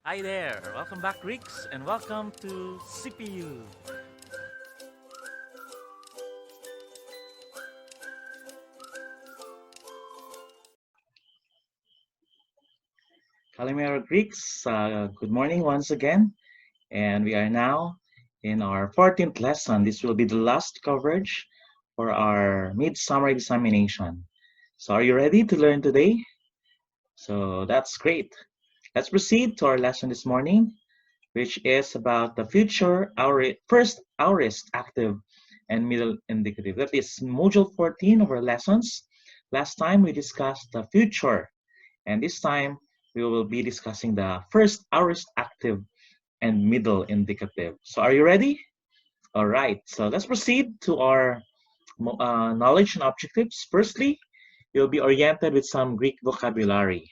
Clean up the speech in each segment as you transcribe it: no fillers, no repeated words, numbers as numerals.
Hi there, welcome back Greeks and welcome to CPU. Kalimera Greeks, good morning once again. And we are now in our 14th lesson. This will be the last coverage for our midsummer examination. So are you ready to learn today? So that's great. Let's proceed to our lesson this morning, which is about the future first aorist active and middle indicative. That is module 14 of our lessons. Last time we discussed the future, and this time we will be discussing the first aorist active and middle indicative. So are you ready? All right, so let's proceed to our knowledge and objectives. Firstly, you'll be oriented with some Greek vocabulary.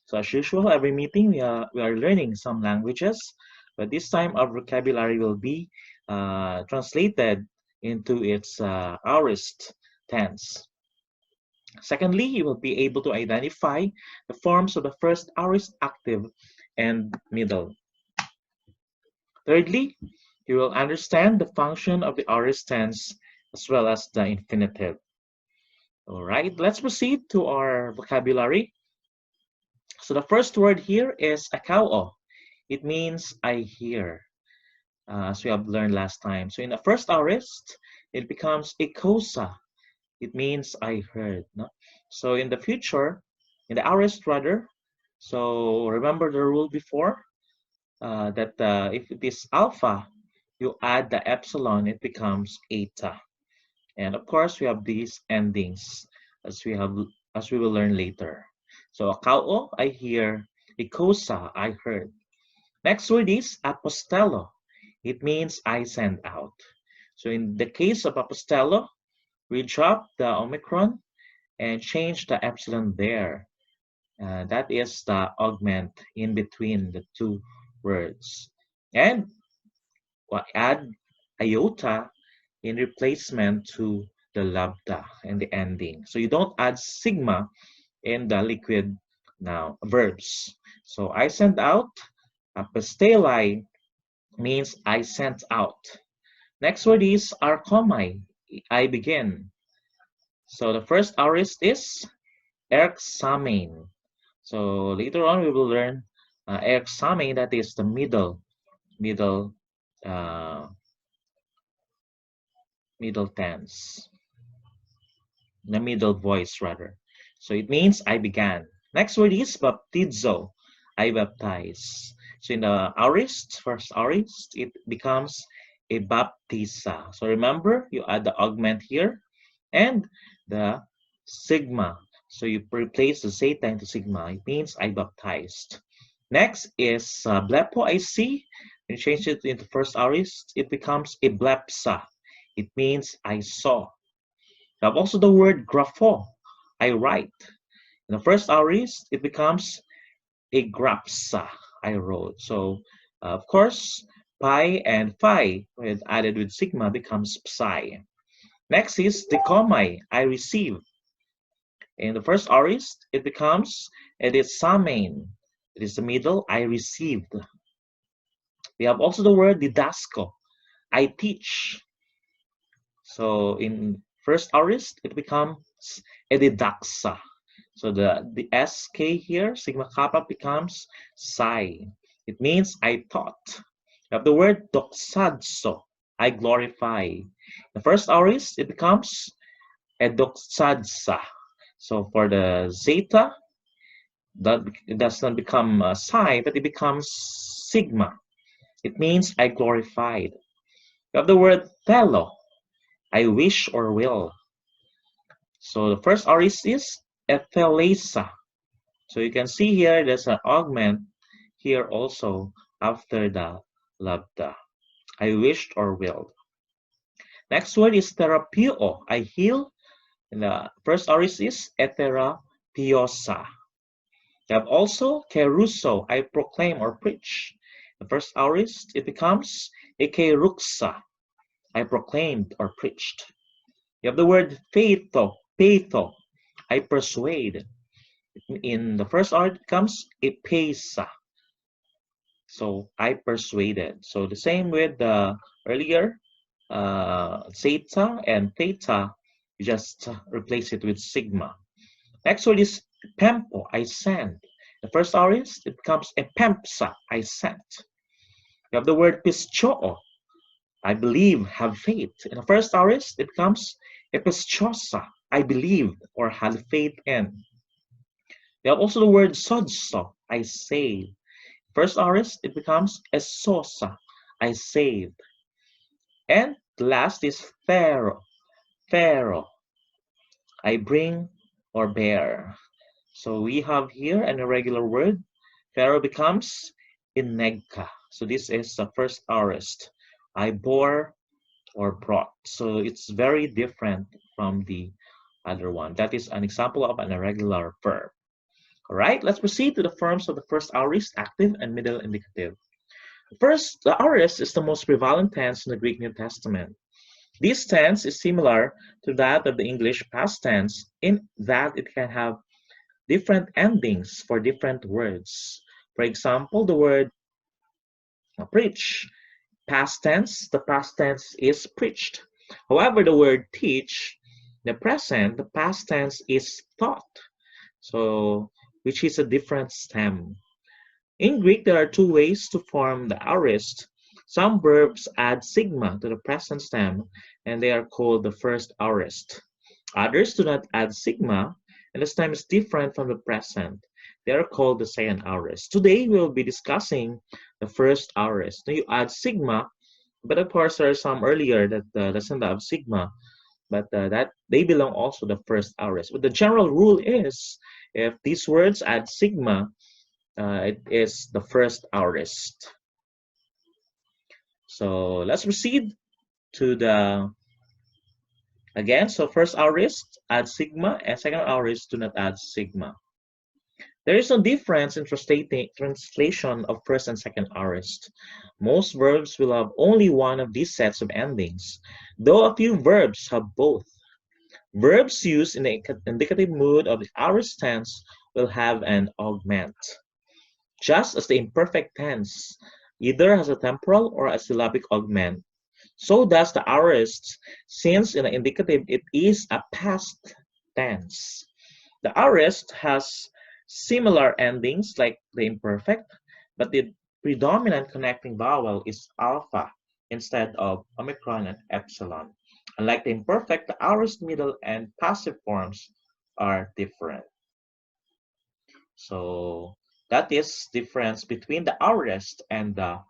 So as usual, every meeting we are learning some languages, but this time our vocabulary will be translated into its aorist tense. Secondly, you will be able to identify the forms of the first aorist active and middle. Thirdly, you will understand the function of the aorist tense as well as the infinitive. All right, let's proceed to our vocabulary. So the first word here is akao. It means I hear, as we have learned last time. So in the first aorist, it becomes ikosa. It means I heard. No? So in the future, in the aorist rather, so remember the rule before that if it is alpha, you add the epsilon, it becomes eta. And of course, we have these endings as we will learn later. So akao, I hear. Ikosa, I heard. Next word is apostello. It means I send out. So in the case of apostello, we drop the omicron and change the epsilon there. That is the augment in between the two words. And add iota in replacement to the lambda and the ending. So you don't add sigma in the liquid now verbs. So I send out, aposteli means I sent out. Next word is arkomai, I begin. So the first aorist is erxamen. So later on we will learn erxamen, that is the middle uh, middle tense, the middle voice rather. So it means I began. Next word is baptizo, I baptize. So in the aorist, first aorist, it becomes a baptisa. So remember, you add the augment here and the sigma. So you replace the zeta into sigma. It means I baptized. Next is blepo, I see. When you change it into first aorist, it becomes a blepsa. It means I saw. We have also the word grapho, I write. In the first aorist, it becomes a grapsa, I wrote. So, of course, pi and phi, when added with sigma, becomes psi. Next is decomai, I receive. In the first aorist, it becomes edisamen. It is the middle, I received. We have also the word didasco, I teach. So in first aorist, it becomes edidaxa. So the SK here, sigma kappa, becomes psi. It means I taught. You have the word doxadso, I glorify. The first aorist, it becomes edoxadsa. So for the zeta, that it does not become psi, but it becomes sigma. It means I glorified. You have the word telo, I wish or will. So the first aorist is ethelesa. So you can see here there's an augment here also after the lambda. I wished or willed. Next word is therapio. I heal. And the first aorist is etherapiosa. You have also keruso. I proclaim or preach. The first aorist, it becomes ekeruxa. I proclaimed or preached. You have the word peitho. I persuade. In the first art, it becomes epesa. So I persuaded. So the same with the earlier zeta and theta, you just replace it with sigma. Next word is pempo, I sent. The first aorist, it becomes epempsa, I sent. You have the word pischoo, I believe, have faith. In the first aorist, it becomes epischosa, I believed or had faith in. You have also the word sodso, I saved. First aorist, it becomes esosa, I saved. And the last is pharaoh, pharaoh, I bring or bear. So we have here an irregular word. Pharaoh becomes inegka. So this is the first aorist. I bore or brought. So it's very different from the other one. That is an example of an irregular verb. All right, let's proceed to the forms of the first aorist, active and middle indicative. First, the aorist is the most prevalent tense in the Greek New Testament. This tense is similar to that of the English past tense in that it can have different endings for different words. For example, the word preach, past tense, the past tense is preached. However, the word teach, the present, the past tense is taught. So, which is a different stem. In Greek, there are two ways to form the aorist. Some verbs add sigma to the present stem, and they are called the first aorist. Others do not add sigma, and the stem is different from the present. They are called the second aorist. Today, we will be discussing the first aorist. Now, you add sigma, but of course, there are some earlier that doesn't have sigma, but that they belong also to the first aorist. But the general rule is, if these words add sigma, it is the first aorist. So let's proceed to the again. So first aorist add sigma, and second aorist do not add sigma. There is no difference in translation of first and second aorist. Most verbs will have only one of these sets of endings, though a few verbs have both. Verbs used in the indicative mood of the aorist tense will have an augment. Just as the imperfect tense either has a temporal or a syllabic augment, so does the aorist, since in the indicative it is a past tense. The aorist has similar endings like the imperfect, but the predominant connecting vowel is alpha instead of omicron and epsilon. Unlike the imperfect, the aorist middle and passive forms are different. So that is difference between the aorist and the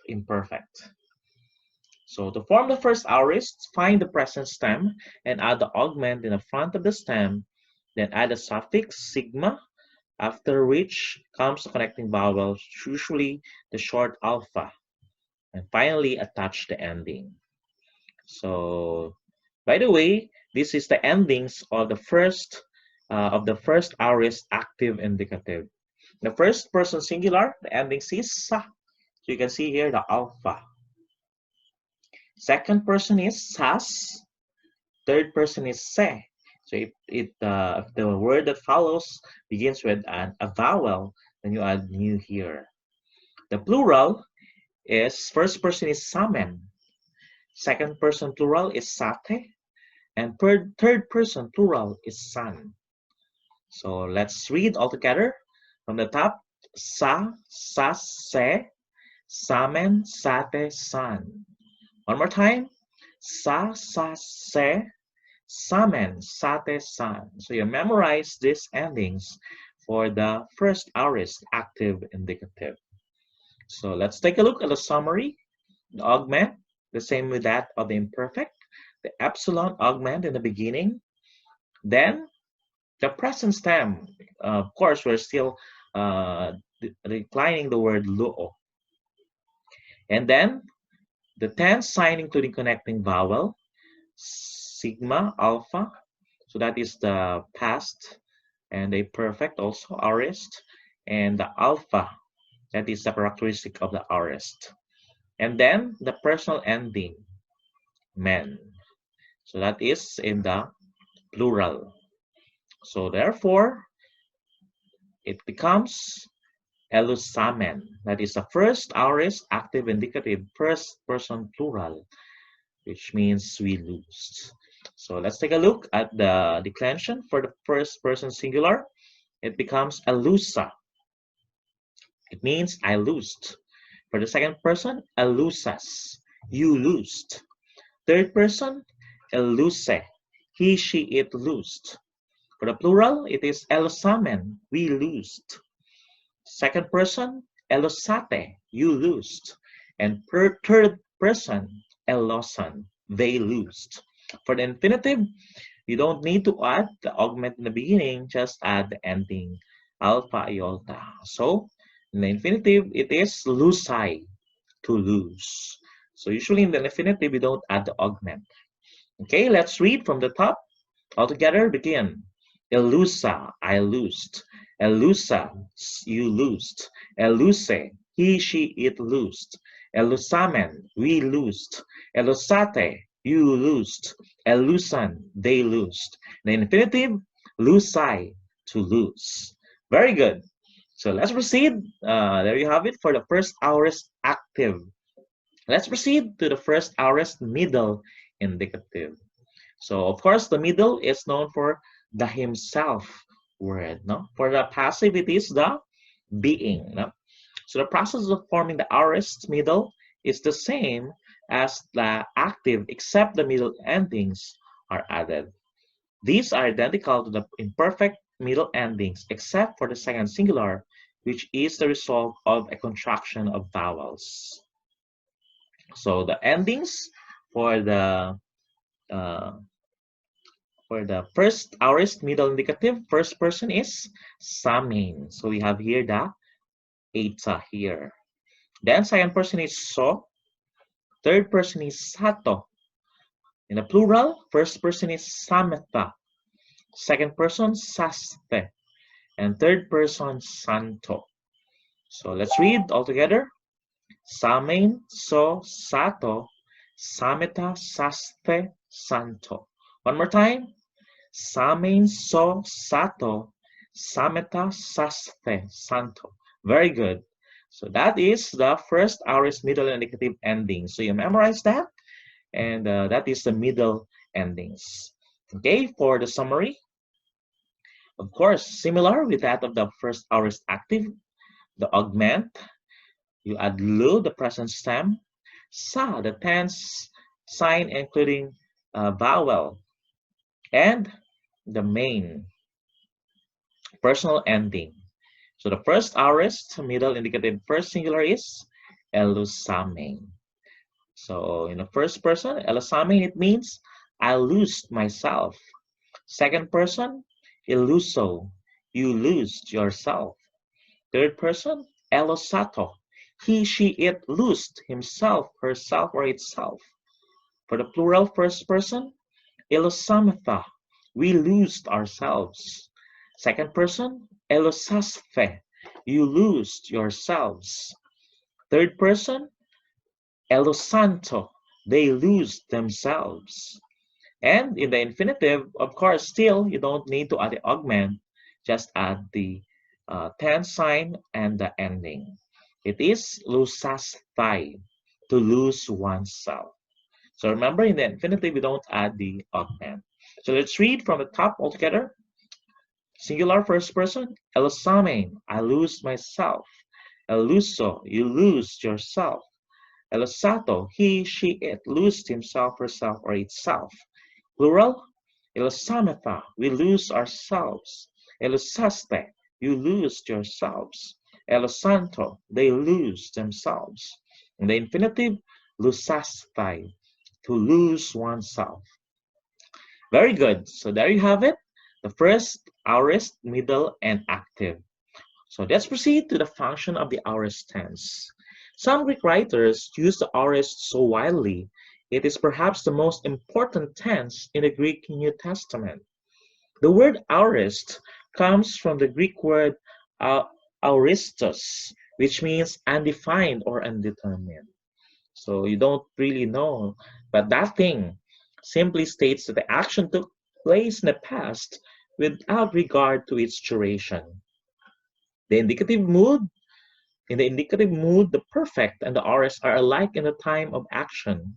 imperfect. So to form the first aorist, find the present stem and add the augment in the front of the stem, then add a suffix sigma, after which comes the connecting vowel, usually the short alpha, and finally attach the ending. So by the way, this is the endings of the first aorist active indicative. The first person singular, the ending is sa. So you can see here the alpha. Second person is sas. Third person is se. So if the word that follows begins with a vowel, then you add mu here. The plural is first person is samen. Second person plural is sate. And third person plural is san. So let's read all together from the top. Sa, se, samen, sate, san. One more time. Sa, se, samen, sate, san. So you memorize these endings for the first aorist active indicative. So let's take a look at the summary. The augment, the same with that of the imperfect. The epsilon augment in the beginning. Then the present stem. Of course, we're still declining the word luo. And then the tense sign including connecting vowel, sigma, alpha. So that is the past, and a perfect also aorist, and the alpha, that is the characteristic of the aorist. And then the personal ending, men. So that is in the plural. So therefore, it becomes elusamen. That is the first aorist active indicative first person plural, which means we loosed. So let's take a look at the declension for the first person singular. It becomes elusa. It means I loosed. For the second person, elusas. You loosed. Third person, eluse. He, she, it loosed. For the plural, it is elusamen. We loosed. Second person, elosate, you loosed. And per third person, elosan, they loosed. For the infinitive, you don't need to add the augment in the beginning, just add the ending alpha iota. So in the infinitive, it is lucai, to lose. So usually in the infinitive, we don't add the augment. Okay, let's read from the top. All together, begin. Elusa, I loosed. Elusa, you loosed. Eluse, he, she, it loosed. Elusamen, we loosed. Elusate, you loosed. Elusan, they loosed. The infinitive, lucai, to lose. Very good. So let's proceed. There you have it for the first aorist active. Let's proceed to the first aorist middle indicative. So of course, the middle is known for the himself word. No, for the passive, it is the being. No? So the process of forming the aorist middle is the same as the active, except the middle endings are added. These are identical to the imperfect middle endings, except for the second singular, which is the result of a contraction of vowels. So the endings for the first aorist middle indicative, first person is samein. So we have here the eta here. Then second person is so. Third person is sato. In the plural, first person is sameta. Second person, saste. And third person, santo. So let's read all together. Samein, so, sato, sameta, saste, santo. One more time. Samein, so, sato, sameta, saste, santo. Very good. So that is the first aorist middle indicative ending. So you memorize that, and that is the middle endings. Okay, for the summary, of course, similar with that of the first aorist active, the augment, you add lu, the present stem, sa, the tense sign including vowel, and the main personal ending. So the first aorist middle indicative first singular is elusamein. So in the first person, elusamein, it means I loosed myself. Second person, eluso, you loosed yourself. Third person, elosato, he, she, it loosed himself, herself, or itself. For the plural first person, elosametha, we loosed ourselves. Second person, elosasfe, you loosed yourselves. Third person, elosanto, they loosed themselves. And in the infinitive, of course, still, you don't need to add the augment, just add the tense sign and the ending. It is lusasthai, to lose oneself. So remember, in the infinitive, we don't add the augment. So let's read from the top altogether. Singular first person, elusamein, I lose myself. Eluso, you lose yourself. Elusato, he, she, it loosed himself, herself, or itself. Plural, elusametha, we lose ourselves. Elusaste, you lose yourselves. Elusanto, they lose themselves. In the infinitive, lusastai, to lose oneself. Very good. So there you have it. The first, aorist, middle, and active. So let's proceed to the function of the aorist tense. Some Greek writers use the aorist so widely, it is perhaps the most important tense in the Greek New Testament. The word aorist comes from the Greek word aoristos, which means undefined or undetermined. So you don't really know, but that thing simply states that the action took place in the past without regard to its duration. The indicative mood In the indicative mood, the perfect and the aorist are alike in the time of action.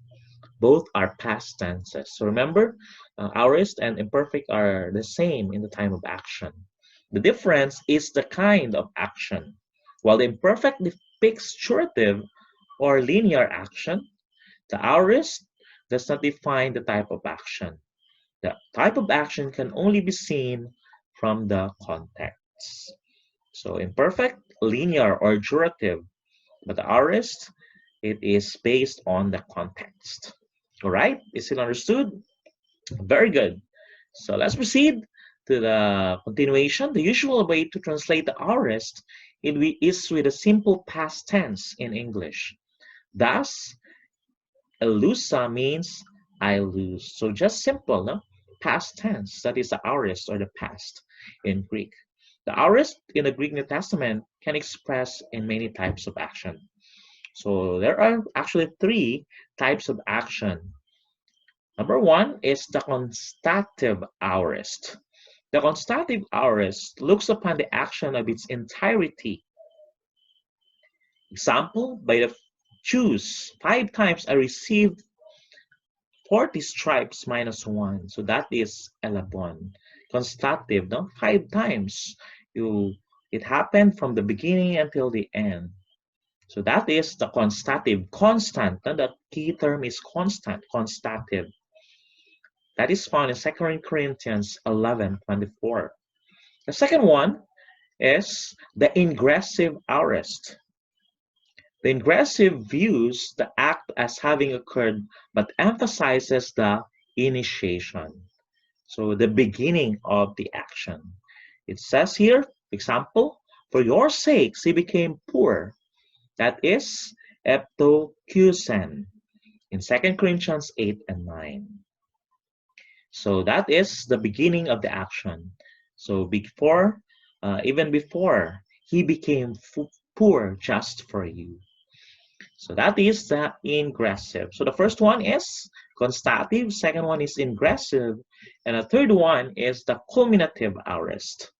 Both are past tenses. So remember, aorist and imperfect are the same in the time of action. The difference is the kind of action. While the imperfect depicts durative or linear action, the aorist does not define the type of action. The type of action can only be seen from the context. So imperfect, linear, or durative, but the aorist, it is based on the context. All right, is it understood? Very good. So let's proceed to the continuation. The usual way to translate the aorist is with a simple past tense in English. Thus, elusa means I lose. So just simple, no? Past tense, that is the aorist or the past in Greek. The aorist in the Greek New Testament can express in many types of action. So there are actually three types of action. Number one is the constative aorist. The constative aorist looks upon the action of its entirety. Example, by the Jews, 5 times I received 40 stripes minus 1. So that is 11. Constative, no? 5 times. It happened from the beginning until the end. So that is the constative, constant. And the key term is constant, constative. That is found in 2 Corinthians 11:24. The second one is the ingressive aorist. The ingressive views the act as having occurred but emphasizes the initiation. So the beginning of the action. It says here, example, for your sakes he became poor. That is eptokusen in 2 Corinthians 8 and 9. So that is the beginning of the action. So even before, he became poor just for you. So that is the ingressive. So the first one is constative, second one is ingressive, and the third one is the culminative aorist.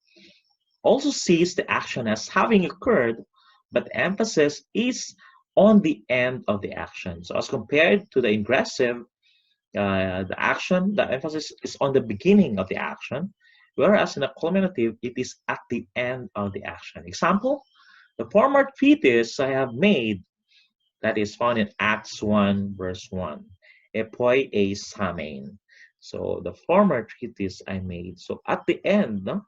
Also sees the action as having occurred, but emphasis is on the end of the action. So as compared to the ingressive, the emphasis is on the beginning of the action, whereas in the culminative, it is at the end of the action. Example, the former treatise I have made, that is found in Acts 1, verse 1. Epoi eis hamein. So the former treatise I made. So at the end, no?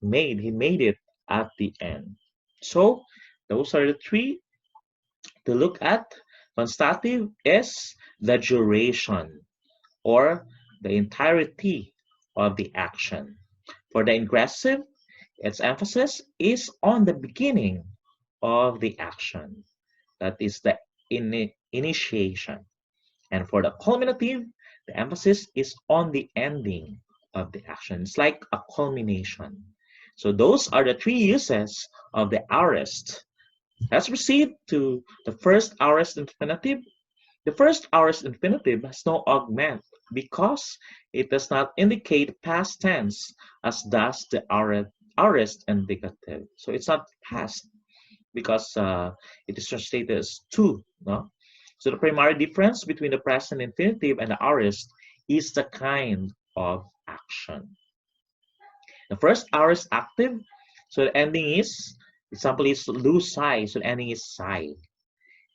He made it at the end. So those are the three to look at. Constative is the duration or the entirety of the action. For the ingressive, its emphasis is on the beginning of the action. That is the initiation. And for the culminative, the emphasis is on the ending of the action. It's like a culmination. So those are the three uses of the aorist. Let's proceed to the first aorist infinitive. The first aorist infinitive has no augment because it does not indicate past tense as does the aorist indicative. So it's not past because it is translated as to. No? So the primary difference between the present infinitive and the aorist is the kind of action. The first aorist active, so the ending is, example is lucai, so the ending is sai.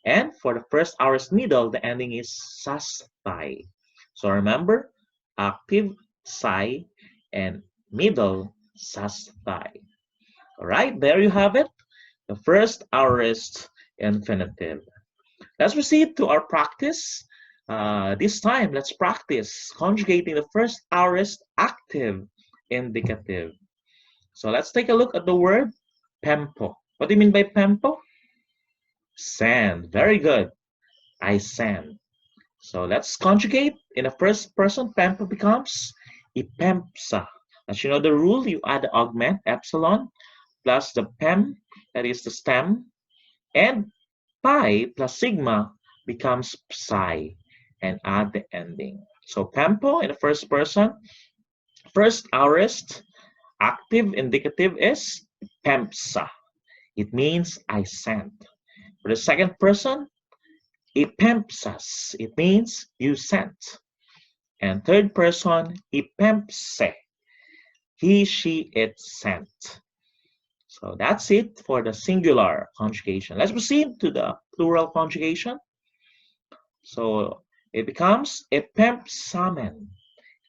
And for the first aorist middle, the ending is sastai. So remember, active sai and middle sastai. All right, there you have it. The first aorist infinitive. Let's proceed to our practice. This time, let's practice conjugating the first aorist active indicative. So let's take a look at the word pempo. What do you mean by pempo? Send. Very good. I send. So let's conjugate. In the first person, pempo becomes ipempsa. As you know the rule, you add the augment, epsilon, plus the pem, that is the stem, and pi plus sigma becomes psi, and add the ending. So pempo in the first person, first aorist, active indicative is pempsa. It means I sent. For the second person, ipempsas. It means you sent. And third person, ipempse. He, she, it sent. So that's it for the singular conjugation. Let's proceed to the plural conjugation. So it becomes ipempsamen.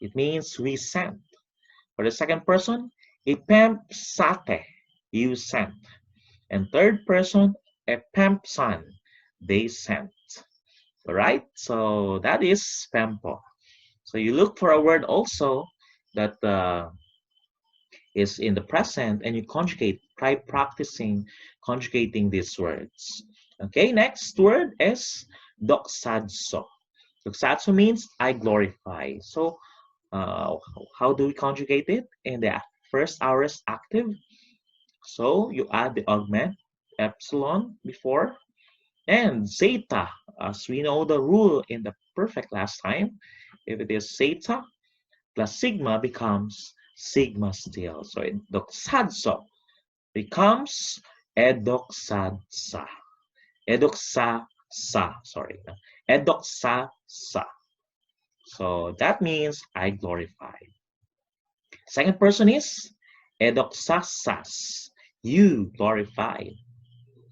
It means we sent. For the second person, ipempsate. You sent. And third person, epempsan. They sent. All right? So that is pempo. So you look for a word also that is in the present and you conjugate. Try practicing conjugating these words. Okay, next word is doxadso. Doxadso means I glorify. So how do we conjugate it? In the first aorist active. So you add the augment epsilon before and zeta, as we know the rule in the perfect last time. If it is zeta plus sigma becomes sigma still. So doxadso becomes edoxadsa. Sorry. Edoxasa. So that means I glorify. Second person is edoxasas. You glorified.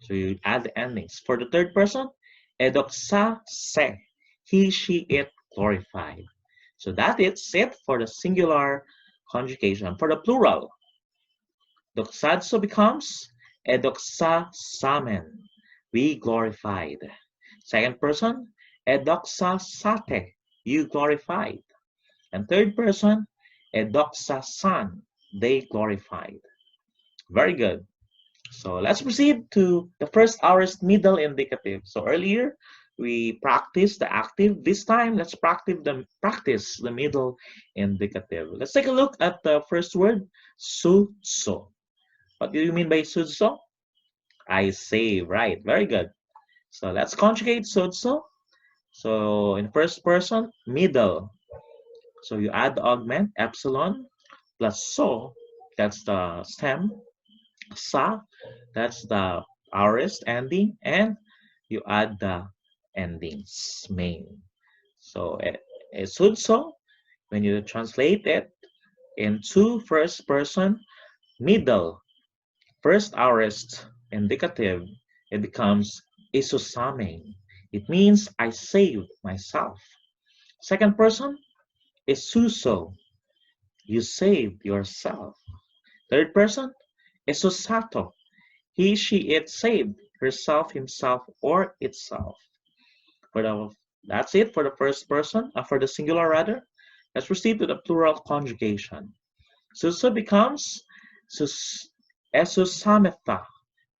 So you add the endings. For the third person, edoxase. He, she, it glorified. So that is it for the singular conjugation. For the plural, doxadso becomes edoxasamen. We glorified. Second person, edoxasate. You glorified. And third person, edoxasan. They glorified. Very good. So let's proceed to the first aorist middle indicative. So earlier we practiced the active. This time let's practice the middle indicative. Let's take a look at the first word, sutso. What do you mean by sutso? I say, right. Very good. So let's conjugate sutso. So in first person, middle. So you add the augment epsilon plus so, that's the stem, sa, that's the aorist ending, and you add the endings main. So it should so when you translate it into first person middle first aorist indicative, it becomes isusame. It means I saved myself. Second person isuso. You saved yourself. Third person isusato. He, she, it saved herself, himself, or itself. That's it for the first person, for the singular rather. Let's proceed to the plural conjugation. Suso becomes esusameta.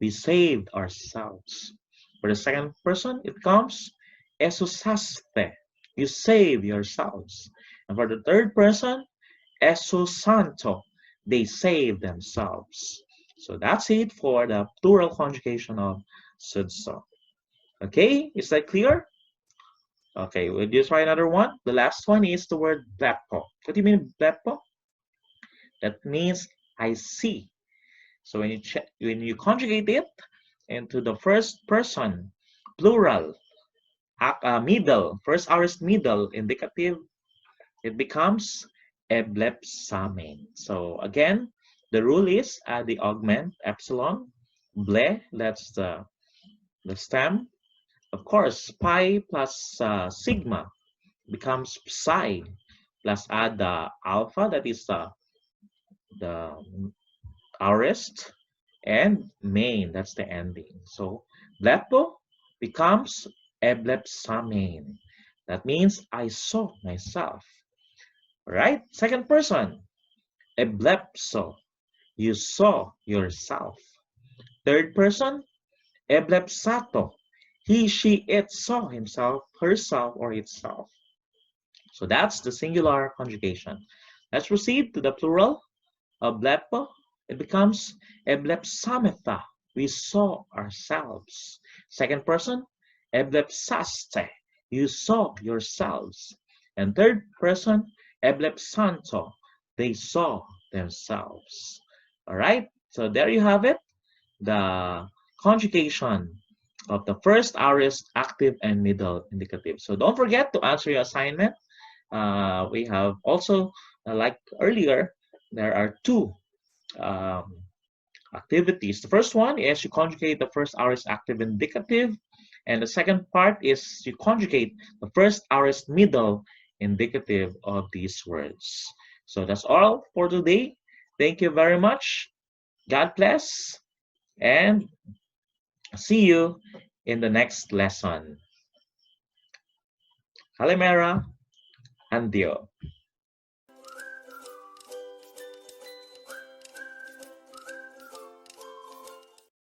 We saved ourselves. For the second person, it becomes esusaste. You save yourselves. And for the third person, esusanto. They save themselves. So that's it for the plural conjugation of sudso. Okay, is that clear? Okay, we'll just try another one. The last one is the word blepo. What do you mean blepo? That means I see. So when you conjugate it into the first person plural middle first aorist middle indicative, it becomes eblepsamen. So again, the rule is the augment epsilon, ble, that's the stem. Of course, pi plus sigma becomes psi, plus add the alpha, that is the aorist, and main, that's the ending. So blepo becomes eblepsamen. That means I saw myself. Right? Second person, eblepso. You saw yourself. Third person, eblepsato. He, she, it saw himself, herself, or itself. So that's the singular conjugation. Let's proceed to the plural of blepo. It becomes eblepsametha. We saw ourselves. Second person, eblepsaste. You saw yourselves. And third person, eblepsanto. They saw themselves. All right. So there you have it. The conjugation of the first aorist active and middle indicative. So don't forget to answer your assignment. We have also, like earlier, there are two um, activities. The first one is you conjugate the first aorist active indicative, and the second part is you conjugate the first aorist middle indicative of these words. So that's all for today. Thank you very much. God bless, and see you in the next lesson. Kalimera and Dio.